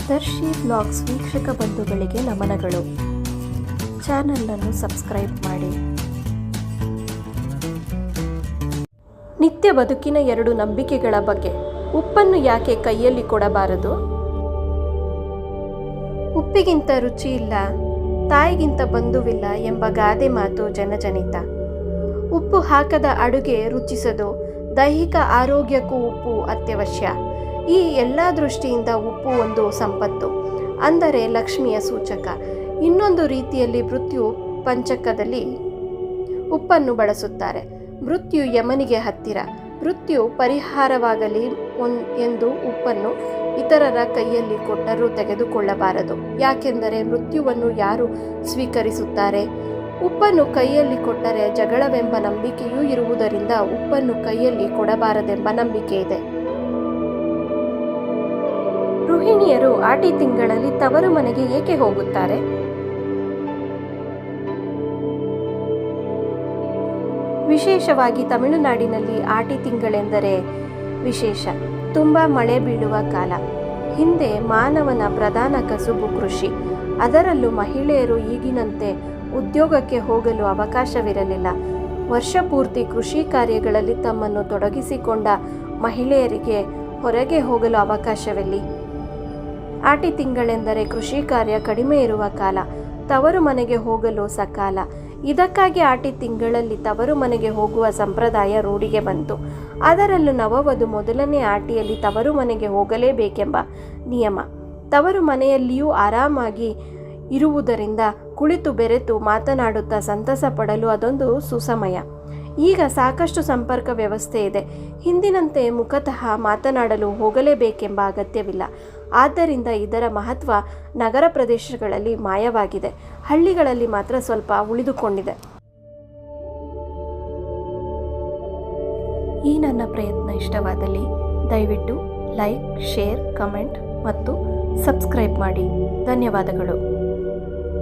ದರ್ಶಿ blogs ವೀಕ್ಷಕ ಬಂಧುಗಳಿಗೆ ನಮನಗಳು. ಚಾನಲನ್ನು ಸಬ್ಸ್ಕ್ರೈಬ್ ಮಾಡಿ. ನಿತ್ಯ ಬದುಕಿನ 2 ನಂಬಿಕೆಗಳ ಬಗ್ಗೆ. ಉಪ್ಪನ್ನು ಯಾಕೆ ಕೈಯಲ್ಲಿ ಕೊಡಬಾರದು? ಉಪ್ಪಿಗಿಂತ ರುಚಿ ಇಲ್ಲ, ತಾಯಿಗಿಂತ ಬಂಧುವಿಲ್ಲ ಎಂಬ ಗಾದೆ ಮಾತು ಜನಜನಿತ. ಉಪ್ಪು ಹಾಕದ ಅಡುಗೆ ರುಚಿಸದು. ದೈಹಿಕ ಆರೋಗ್ಯಕ್ಕೂ ಉಪ್ಪು ಅತ್ಯವಶ್ಯ. ಈ ಎಲ್ಲ ದೃಷ್ಟಿಯಿಂದ ಉಪ್ಪು ಒಂದು ಸಂಪತ್ತು, ಅಂದರೆ ಲಕ್ಷ್ಮಿಯ ಸೂಚಕ. ಇನ್ನೊಂದು ರೀತಿಯಲ್ಲಿ ಮೃತ್ಯು ಪಂಚಕದಲ್ಲಿ ಉಪ್ಪನ್ನು ಬಳಸುತ್ತಾರೆ. ಮೃತ್ಯು ಯಮನಿಗೆ ಹತ್ತಿರ. ಮೃತ್ಯು ಪರಿಹಾರವಾಗಲಿ ಎಂದು ಉಪ್ಪನ್ನು ಇತರರ ಕೈಯಲ್ಲಿ ಕೊಟ್ಟರೂ ತೆಗೆದುಕೊಳ್ಳಬಾರದು. ಯಾಕೆಂದರೆ ಮೃತ್ಯುವನ್ನು ಯಾರು ಸ್ವೀಕರಿಸುತ್ತಾರೆ? ಉಪ್ಪನ್ನು ಕೈಯಲ್ಲಿ ಕೊಟ್ಟರೆ ಜಗಳವೆಂಬ ನಂಬಿಕೆಯೂ ಇರುವುದರಿಂದ ಉಪ್ಪನ್ನು ಕೈಯಲ್ಲಿ ಕೊಡಬಾರದೆಂಬ ನಂಬಿಕೆ ಇದೆ. ಗೃಹಿಣಿಯರು ಆಟಿ ತಿಂಗಳಲ್ಲಿ ತವರು ಮನೆಗೆ ಏಕೆ ಹೋಗುತ್ತಾರೆ? ವಿಶೇಷವಾಗಿ ತಮಿಳುನಾಡಿನಲ್ಲಿ ಆಟಿ ತಿಂಗಳೆಂದರೆ ವಿಶೇಷ. ತುಂಬ ಮಳೆ ಬೀಳುವ ಕಾಲ. ಹಿಂದೆ ಮಾನವನ ಪ್ರಧಾನ ಕಸುಬು ಕೃಷಿ. ಅದರಲ್ಲೂ ಮಹಿಳೆಯರು ಈಗಿನಂತೆ ಉದ್ಯೋಗಕ್ಕೆ ಹೋಗಲು ಅವಕಾಶವಿರಲಿಲ್ಲ. ವರ್ಷ ಪೂರ್ತಿ ಕೃಷಿ ಕಾರ್ಯಗಳಲ್ಲಿ ತಮ್ಮನ್ನು ತೊಡಗಿಸಿಕೊಂಡ ಮಹಿಳೆಯರಿಗೆ ಹೊರಗೆ ಹೋಗಲು ಅವಕಾಶವಿಲ್ಲ. ಆಟಿ ತಿಂಗಳೆಂದರೆ ಕೃಷಿ ಕಾರ್ಯ ಕಡಿಮೆ ಇರುವ ಕಾಲ, ತವರು ಮನೆಗೆ ಹೋಗಲು ಸಕಾಲ. ಇದಕ್ಕಾಗಿ ಆಟಿ ತಿಂಗಳಲ್ಲಿ ತವರು ಮನೆಗೆ ಹೋಗುವ ಸಂಪ್ರದಾಯ ರೂಢಿಗೆ ಬಂತು. ಅದರಲ್ಲೂ ನವವಧು ಮೊದಲನೇ ಆಟಿಯಲ್ಲಿ ತವರು ಮನೆಗೆ ಹೋಗಲೇಬೇಕೆಂಬ ನಿಯಮ. ತವರು ಮನೆಯಲ್ಲಿಯೂ ಆರಾಮಾಗಿ ಇರುವುದರಿಂದ ಕುಳಿತು ಬೆರೆತು ಮಾತನಾಡುತ್ತಾ ಸಂತಸ ಪಡಲು ಅದೊಂದು ಸುಸಮಯ. ಈಗ ಸಾಕಷ್ಟು ಸಂಪರ್ಕ ವ್ಯವಸ್ಥೆ ಇದೆ. ಹಿಂದಿನಂತೆ ಮುಖತಃ ಮಾತನಾಡಲು ಹೋಗಲೇಬೇಕೆಂಬ ಅಗತ್ಯವಿಲ್ಲ. ಆದ್ದರಿಂದ ಇದರ ಮಹತ್ವ ನಗರ ಪ್ರದೇಶಗಳಲ್ಲಿ ಮಾಯವಾಗಿದೆ. ಹಳ್ಳಿಗಳಲ್ಲಿ ಮಾತ್ರ ಸ್ವಲ್ಪ ಉಳಿದುಕೊಂಡಿದೆ. ಈ ನನ್ನ ಪ್ರಯತ್ನ ಇಷ್ಟವಾದಲ್ಲಿ ದಯವಿಟ್ಟು ಲೈಕ್, ಶೇರ್, ಕಮೆಂಟ್ ಮತ್ತು ಸಬ್ಸ್ಕ್ರೈಬ್ ಮಾಡಿ. ಧನ್ಯವಾದಗಳು.